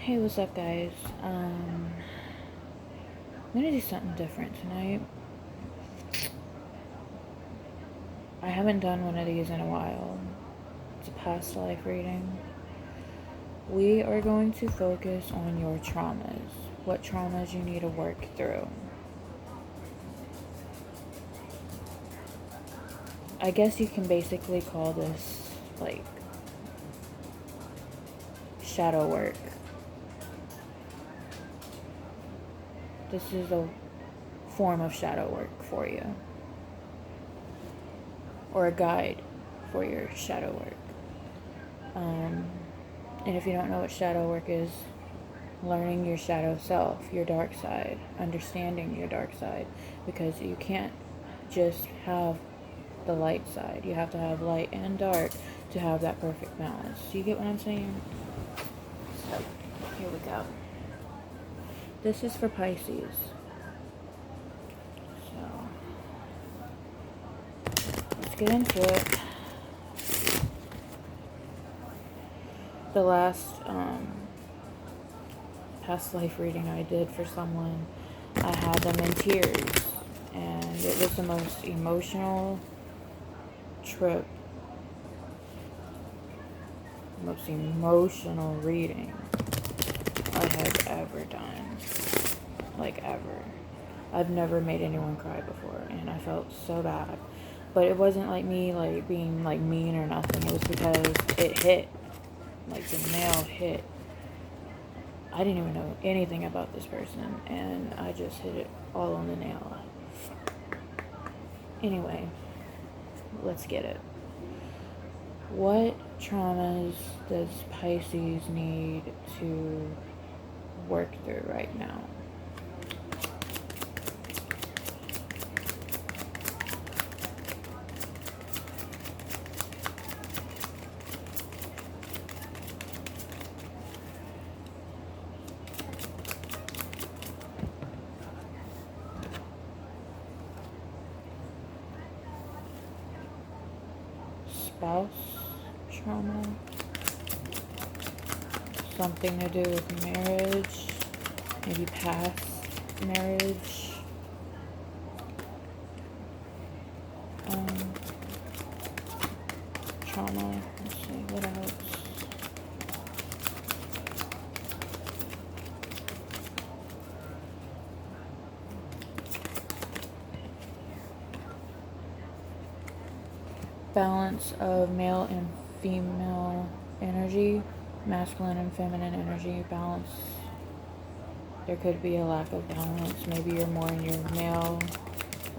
Hey, what's up, guys? I'm gonna do something different tonight. I haven't done one of these in a while. It's a past life reading. We are going to focus on your traumas. What traumas you need to work through. I guess you can basically call this, like, shadow work. This is a form of shadow work for you. Or a guide for your shadow work. And if you don't know what shadow work is, learning your shadow self, your dark side, understanding your dark side, because you can't just have the light side. You have to have light and dark to have that perfect balance. Do you get what I'm saying? So, here we go. This is for Pisces. So, let's get into it. The last past life reading I did for someone, I had them in tears, and it was the most emotional trip, most emotional reading I have ever done. Like, ever. I've never made anyone cry before, and I felt so bad. But it wasn't like me, like, being, like, mean or nothing. It was because it hit. Like, the nail hit. I didn't even know anything about this person, and I just hit it all on the nail. Anyway, let's get it. What traumas does Pisces need to work through right now? Spouse trauma, something to do with marriage, maybe past marriage, trauma, let's see, what else? Balance of male and female energy, masculine and feminine energy, balance. There could be a lack of balance. Maybe you're more in your male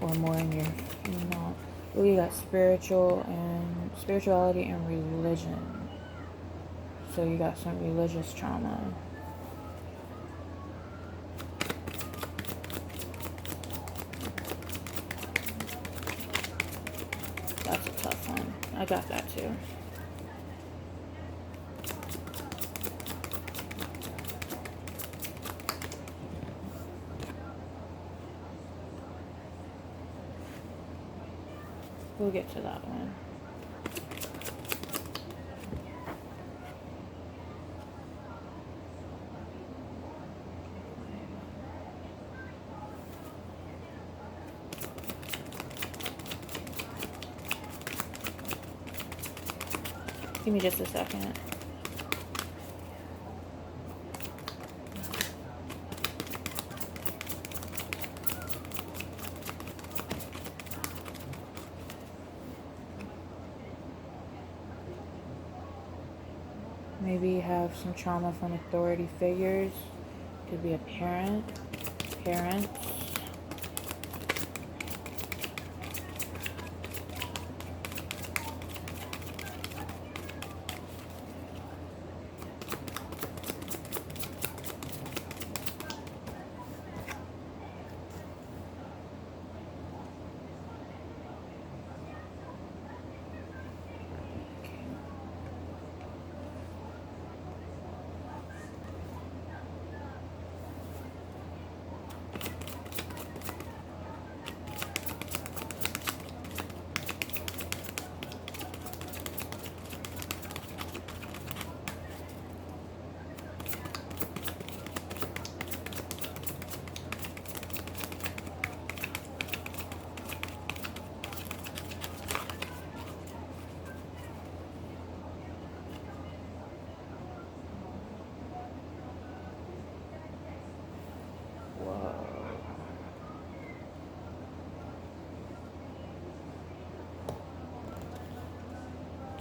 or more in your female. Oh, you got spirituality and religion. So you got some religious trauma. That's a tough one. I got that too. We'll get to that one. Give me just a second. Maybe you have some trauma from authority figures. Could be a parents.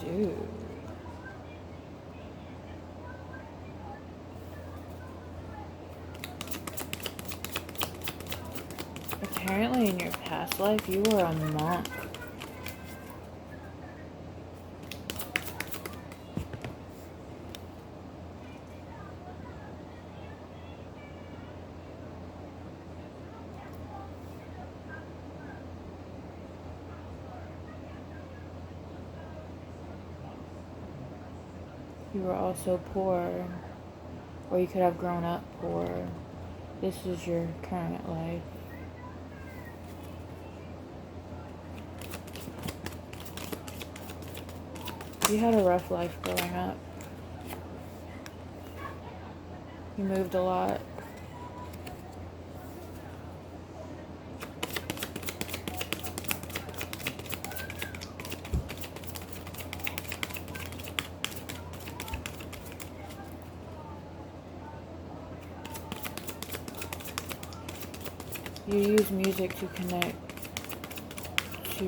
Dude. Apparently in your past life, you were a monk. You were also poor, or you could have grown up poor. This is your current life. You had a rough life growing up. You moved a lot. You use music to connect to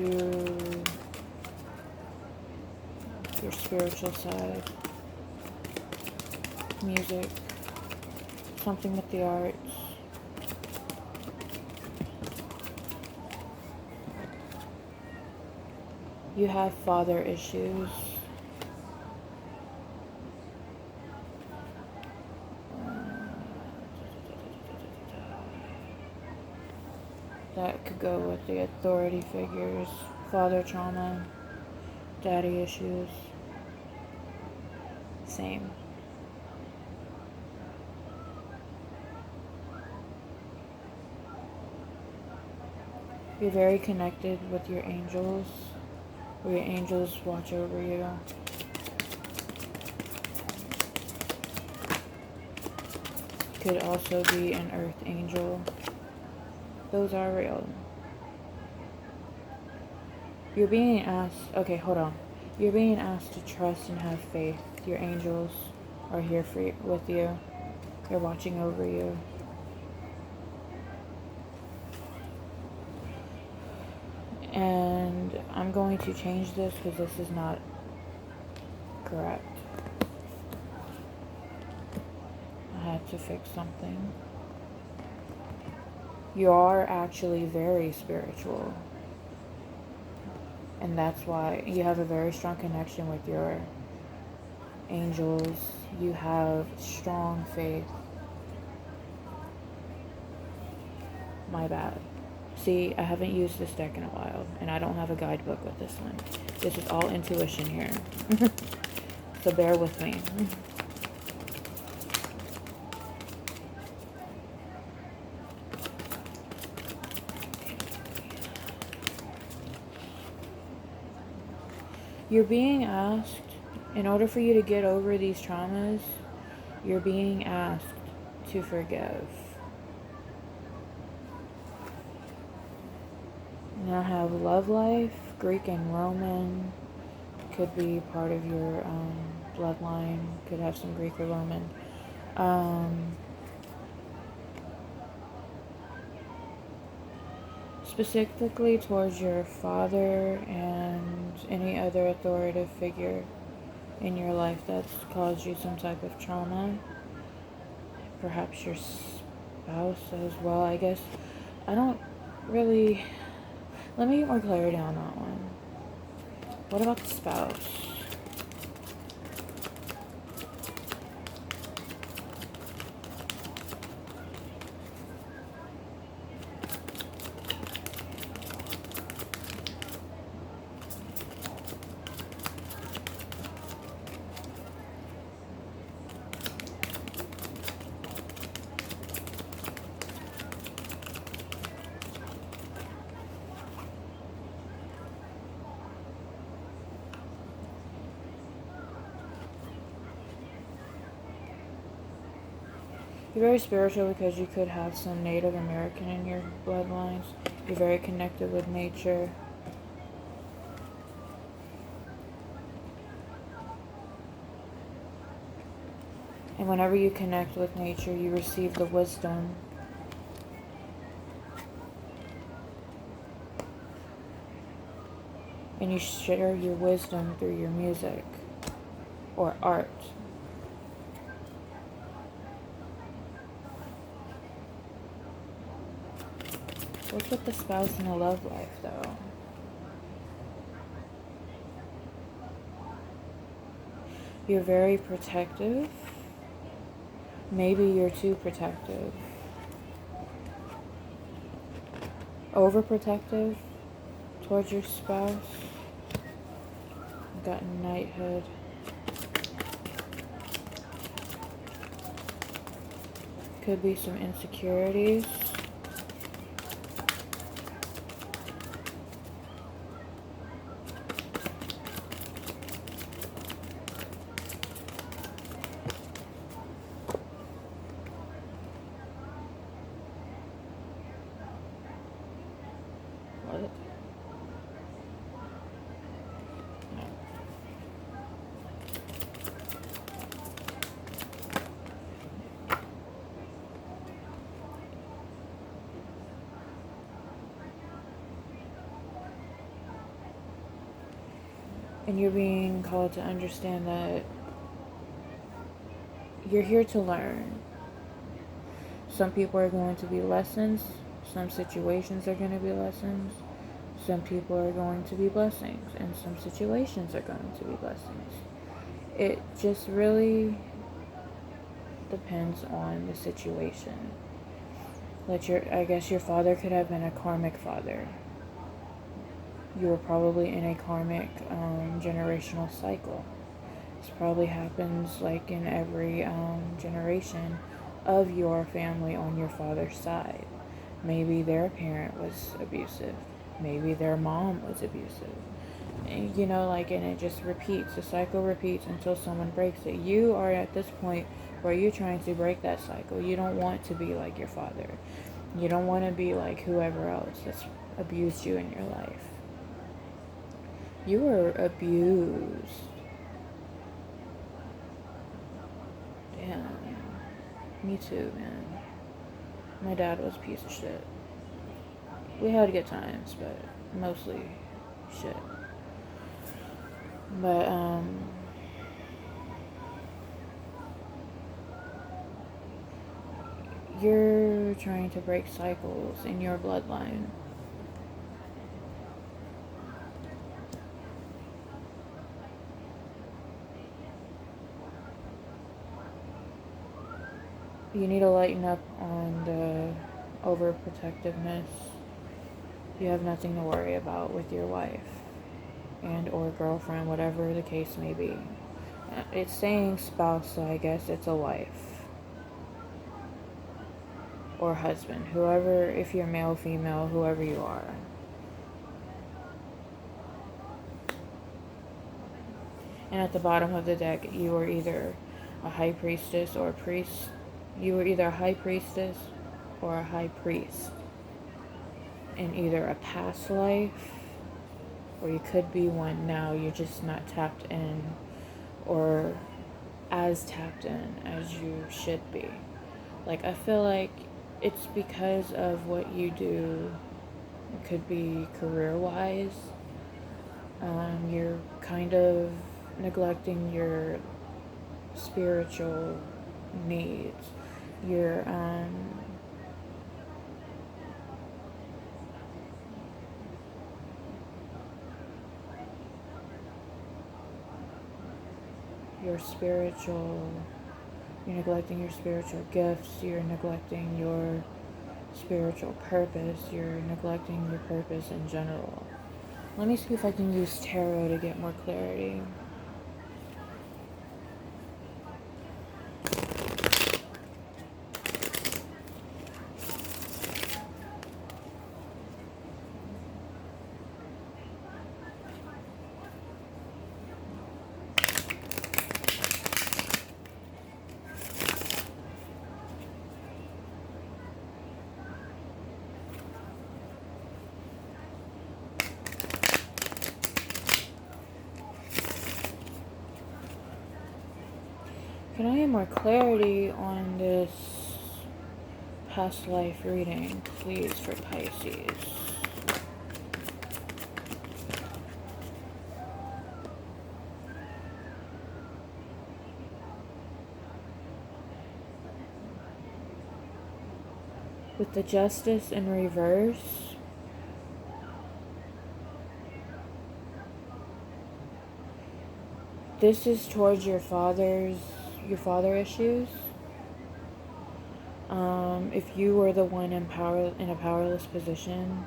your spiritual side. Music, something with the arts. You have father issues. That could go with the authority figures, father trauma, daddy issues. Same. You're very connected with your angels, or your angels watch over you. Could also be an earth angel. Those are real. You're being asked, okay, hold on. You're being asked to trust and have faith. Your angels are here with you. They're watching over you. And I'm going to change this because this is not correct. I had to fix something. You are actually very spiritual. And that's why you have a very strong connection with your angels. You have strong faith. My bad. See, I haven't used this deck in a while, and I don't have a guidebook with this one. This is all intuition here. So bear with me. You're being asked, in order for you to get over these traumas, you're being asked to forgive. And I have love life, Greek and Roman, could be part of your bloodline, could have some Greek or Roman. Specifically towards your father and any other authoritative figure in your life that's caused you some type of trauma. Perhaps your spouse as well, I guess. I don't really... Let me get more clarity on that one. What about the spouse? You're very spiritual because you could have some Native American in your bloodlines. You're very connected with nature. And whenever you connect with nature, you receive the wisdom. And and you share your wisdom through your music or art. What's with the spouse and the love life, though? You're very protective. Maybe you're too protective. Overprotective towards your spouse. Got knighthood. Could be some insecurities. What? No. And you're being called to understand that you're here to learn. Some people are going to be lessons. Some situations are going to be lessons. Some people are going to be blessings. And some situations are going to be blessings. It just really depends on the situation. I guess your father could have been a karmic father. You were probably in a karmic generational cycle. This probably happens like in every generation of your family on your father's side. Maybe their parent was abusive. Maybe their mom was abusive. And, and it just repeats. The cycle repeats until someone breaks it. You are at this point where you're trying to break that cycle. You don't want to be like your father. You don't want to be like whoever else that's abused you in your life. You were abused. Damn. Me too, man. My dad was a piece of shit. We had good times, but mostly shit. But, you're trying to break cycles in your bloodline. You need to lighten up on the overprotectiveness. You have nothing to worry about with your wife and or girlfriend, whatever the case may be. It's saying spouse, so I guess it's a wife or husband, whoever, if you're male, female, whoever you are. And at the bottom of the deck, you were either a high priestess or a priest. You were either a high priestess or a high priest in either a past life, or you could be one now. You're just not tapped in or as tapped in as you should be. Like, I feel like it's because of what you do. It could be career-wise. You're kind of neglecting your spiritual needs. Your you're neglecting your spiritual gifts, you're neglecting your spiritual purpose, you're neglecting your purpose in general. Let me see if I can use tarot to get more clarity. Can I get more clarity on this past life reading, please, for Pisces? With the Justice in reverse, this is towards your father issues. If you were the one in a powerless position,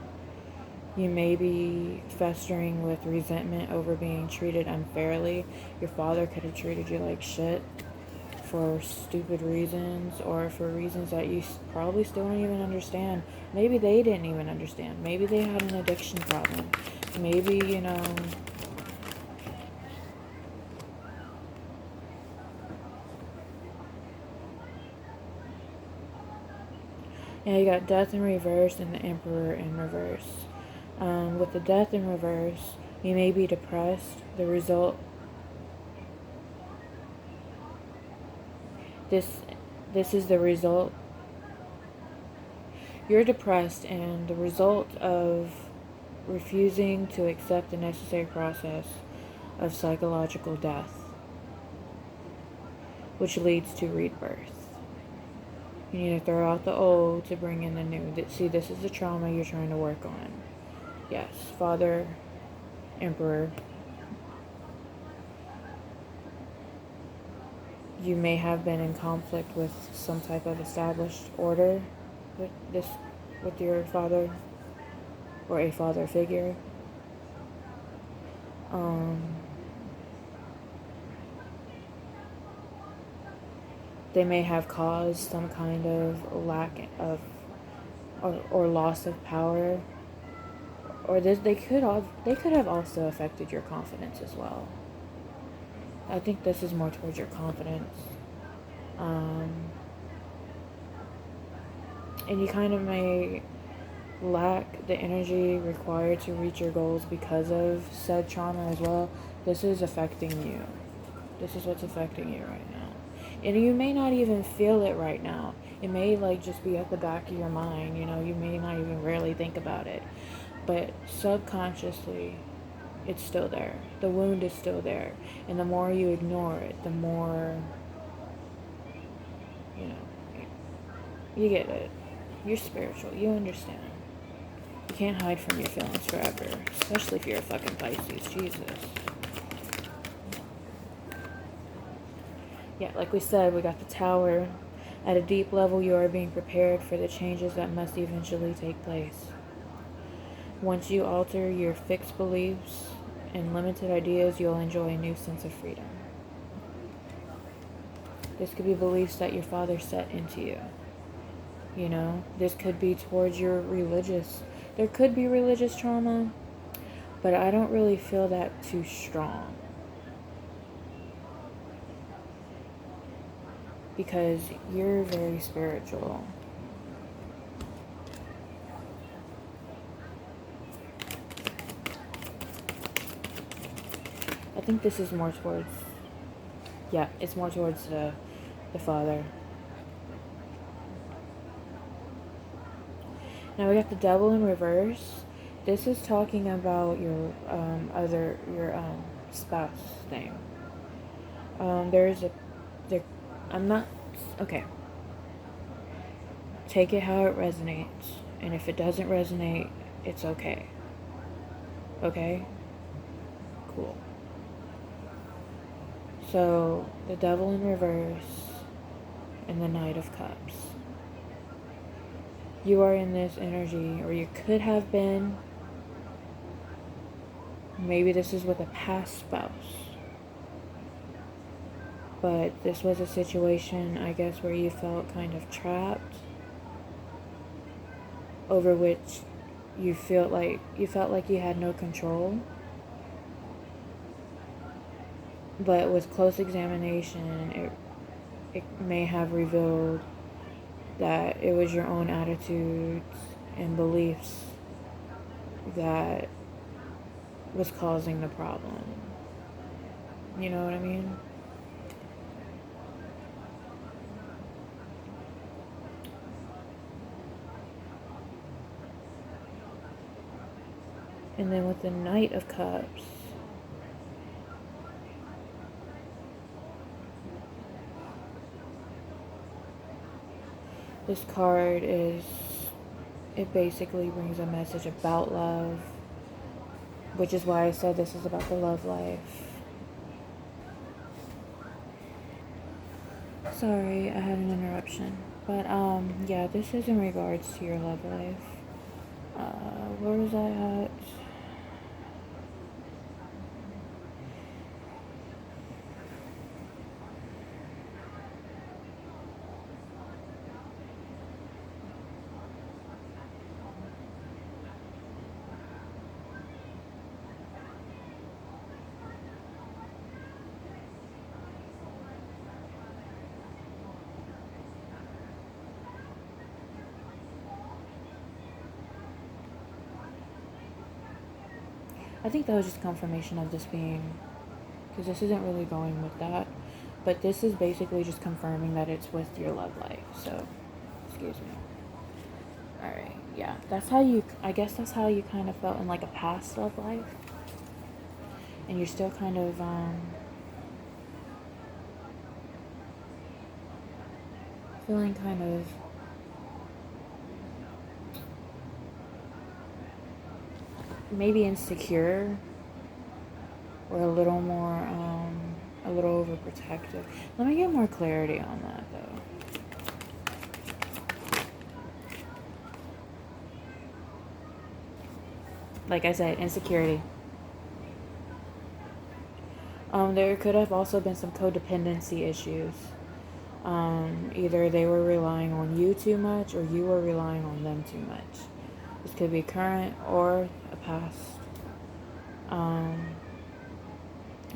you may be festering with resentment over being treated unfairly. Your father could have treated you like shit for stupid reasons, or for reasons that you probably still don't even understand. Maybe they didn't even understand. Maybe they had an addiction problem. Maybe, yeah, you got Death in reverse and the Emperor in reverse. With the Death in reverse, you may be depressed. This is the result. You're depressed, and the result of refusing to accept the necessary process of psychological death, which leads to rebirth. You need to throw out the old to bring in the new. See, this is the trauma you're trying to work on. Yes, Father, Emperor. You may have been in conflict with some type of established order with your father, or a father figure. They may have caused some kind of lack of or loss of power, or they could have also affected your confidence as well. I think this is more towards your confidence, and you kind of may lack the energy required to reach your goals because of said trauma as well. This is affecting you. This is what's affecting you right now. And you may not even feel it right now. It may just be at the back of your mind, you may not even really think about it. But subconsciously, it's still there. The wound is still there. And the more you ignore it, the more, you get it. You're spiritual. You understand. You can't hide from your feelings forever. Especially if you're a fucking Pisces. Jesus. Yeah, like we said, we got the Tower. At a deep level, you are being prepared for the changes that must eventually take place. Once you alter your fixed beliefs and limited ideas, you'll enjoy a new sense of freedom. This could be beliefs that your father set into you. This could be towards your there could be religious trauma, but I don't really feel that too strong. Because you're very spiritual. I think this is more towards, it's more towards the father. Now we got the Devil in reverse. This is talking about your spouse thing. I'm not, okay. Take it how it resonates. And if it doesn't resonate, it's okay. Okay? Cool. So, the Devil in reverse and the Knight of Cups. You are in this energy, or you could have been. Maybe this is with a past spouse. But this was a situation, I guess, where you felt kind of trapped, over which you felt like you had no control. But with close examination, it may have revealed that it was your own attitudes and beliefs that was causing the problem. You know what I mean? And then with the Knight of Cups, this card is it basically brings a message about love, which is why I said this is about the love life. Sorry, I had an interruption. But, yeah, this is in regards to your love life. Where was I at? I think that was just confirmation of this being, because this isn't really going with that, but this is basically just confirming that it's with your love life. So, excuse me. Alright, yeah, I guess that's how you kind of felt in like a past love life. And you're still kind of, feeling kind of maybe insecure, or a little more, a little overprotective. Let me get more clarity on that though. Like I said, insecurity. There could have also been some codependency issues. Either they were relying on you too much, or you were relying on them too much. This could be current or a past.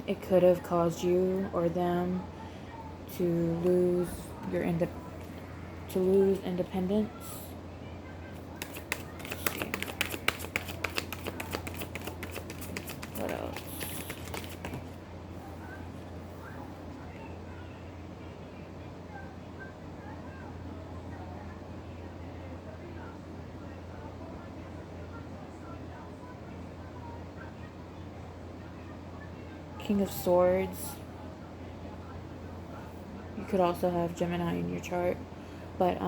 It could have caused you or them to lose to lose independence. Let's see. What else? King of Swords. You could also have Gemini in your chart, but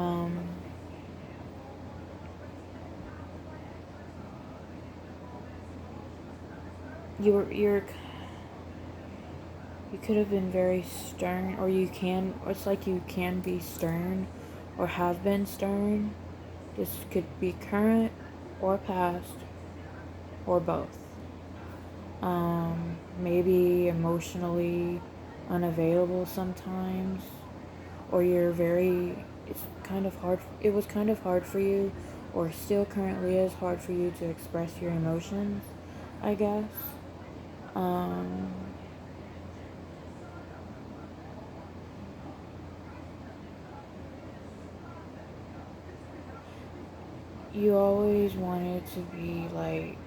you could have been very stern, or it's like you can be stern or have been stern. This could be current or past or both. Maybe emotionally unavailable sometimes, or it was kind of hard for you, or still currently is hard for you to express your emotions, I guess. You always wanted to be like,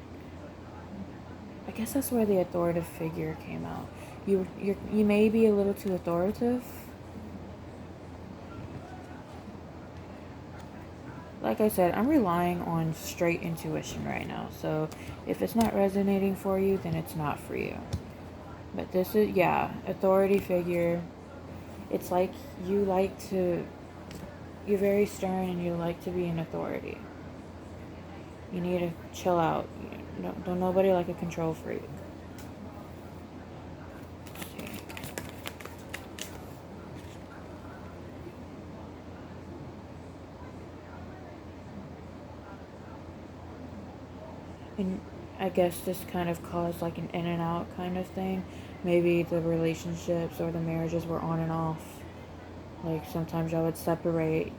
I guess that's where the authoritative figure came out. You may be a little too authoritative. Like I said, I'm relying on straight intuition right now. So if it's not resonating for you, then it's not for you. But this is, yeah, authority figure. It's like you're very stern and you like to be an authority. You need to chill out. Don't nobody like a control freak. Let's see. And I guess this kind of caused like an in and out kind of thing. Maybe the relationships or the marriages were on and off. Like sometimes y'all would separate,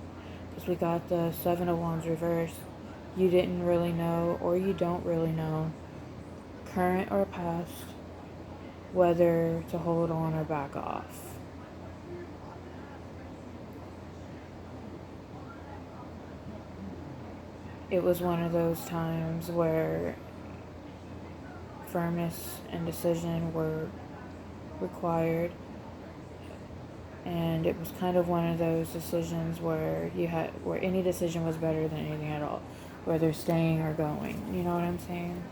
because we got the Seven of Wands reversed. You didn't really know, or you don't really know, current or past, whether to hold on or back off. It was one of those times where firmness and decision were required, and it was kind of one of those decisions where any decision was better than anything at all, whether staying or going. You know what I'm saying?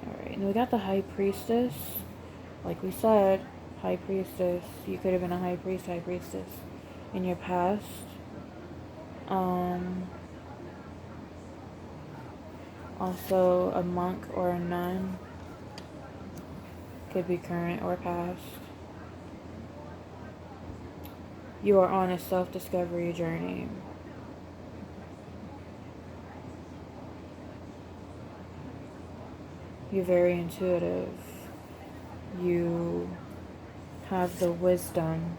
Alright, and we got the High Priestess. Like we said, High priestess. You could have been a high priest, high priestess in your past. Also a monk or a nun. Could be current or past. You are on a self-discovery journey. You're very intuitive. You have the wisdom.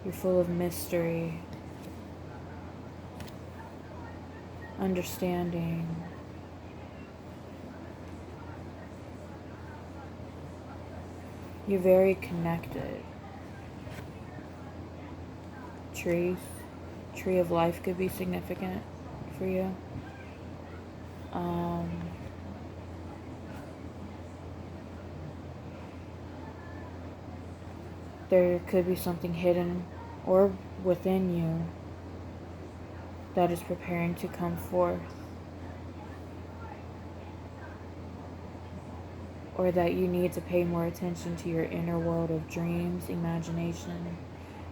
You're full of mystery, understanding. You're very connected. Trees. Tree of life could be significant for you. There could be something hidden or within you that is preparing to come forth, or that you need to pay more attention to your inner world of dreams, imagination,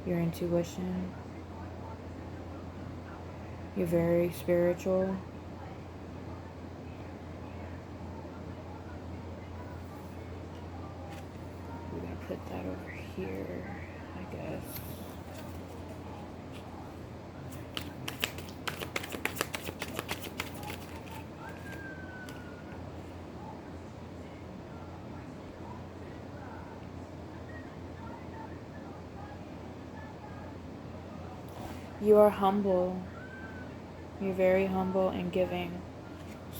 your intuition. You're very spiritual. We're going to put that over here, I guess. You are humble. You're very humble and giving.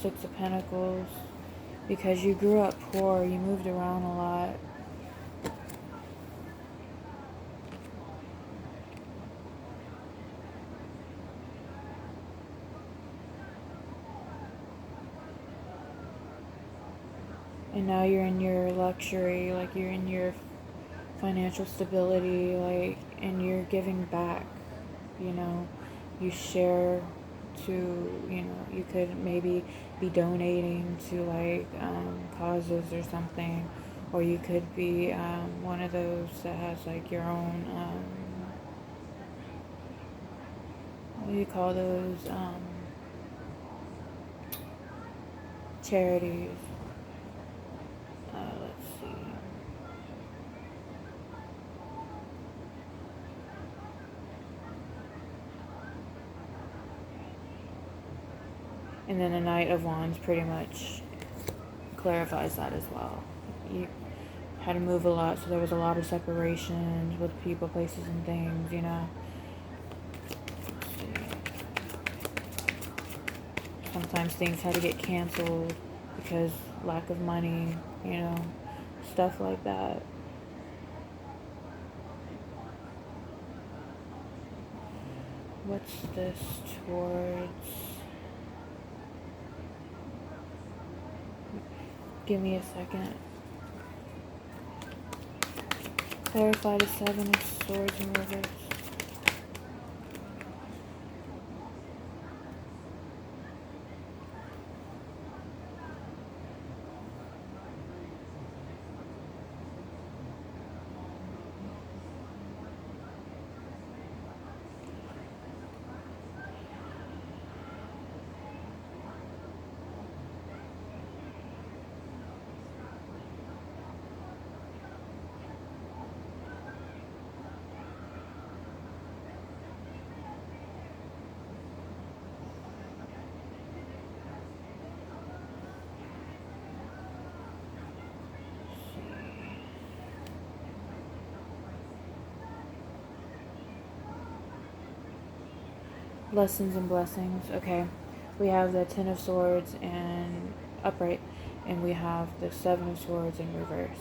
Six of Pentacles. Because you grew up poor, you moved around a lot. And now you're in your luxury, like you're in your financial stability, like, and you're giving back, you know. You share to, you know, you could maybe be donating to like causes or something, or you could be one of those that has like your own what do you call those charities. Let's see. And then the Knight of Wands pretty much clarifies that as well. You had to move a lot, so there was a lot of separations with people, places, and things, you know. Sometimes things had to get canceled because lack of money, you know, stuff like that. What's this towards? Give me a second. Clarify the Seven of Swords in reverse. Lessons and blessings. Okay. We have the Ten of Swords and upright, and we have the Seven of Swords in reverse.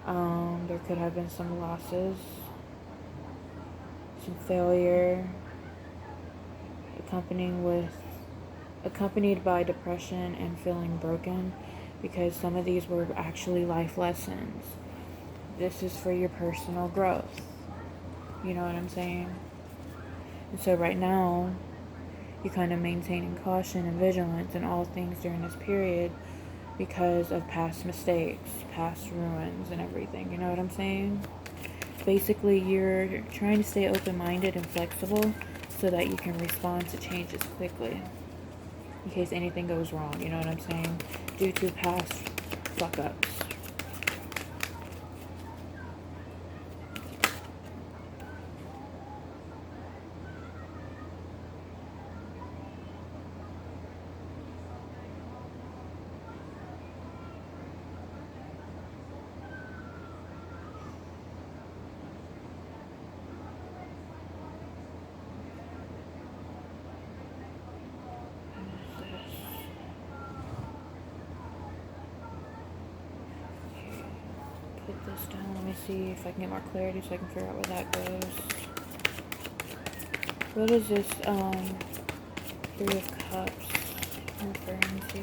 There could have been some losses, some failure, accompanied by depression and feeling broken, because some of these were actually life lessons. This is for your personal growth. You know what I'm saying? And so right now, you're kind of maintaining caution and vigilance in all things during this period, because of past mistakes, past ruins, and everything. You know what I'm saying? Basically, you're trying to stay open-minded and flexible so that you can respond to changes quickly in case anything goes wrong. You know what I'm saying? Due to past fuck-ups. Put this down. Let me see if I can get more clarity so I can figure out where that goes. What is this, Three of Cups referring to?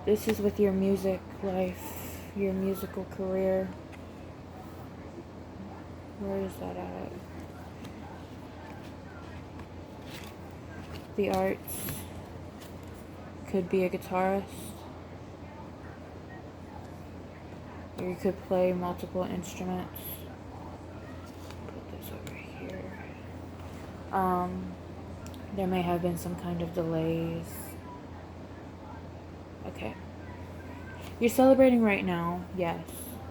This is with your music life, your musical career. Where is that at? The arts. Could be a guitarist. Or you could play multiple instruments. Put this over here. There may have been some kind of delays. Okay. You're celebrating right now, yes,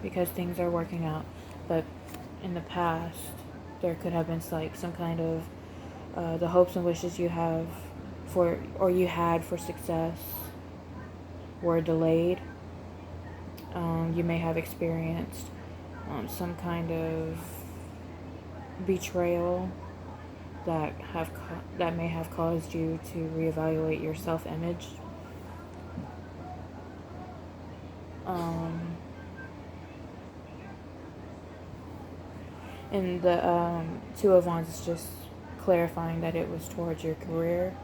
because things are working out. But in the past, there could have been like some kind of the hopes and wishes you have for, or you had for success, were delayed. You may have experienced some kind of betrayal that may have caused you to reevaluate your self-image. And the Two of Wands is just clarifying that it was towards your career.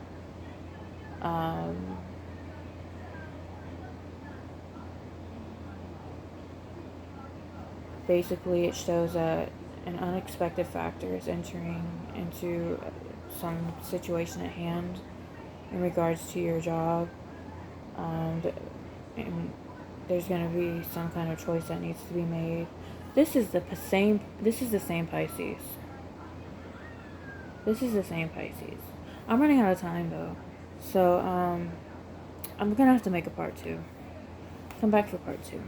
Basically, it shows that an unexpected factor is entering into some situation at hand in regards to your job. And there's going to be some kind of choice that needs to be made. This is the same Pisces. This is the same Pisces. I'm running out of time though. So I'm going to have to make a part 2. Come back for part 2.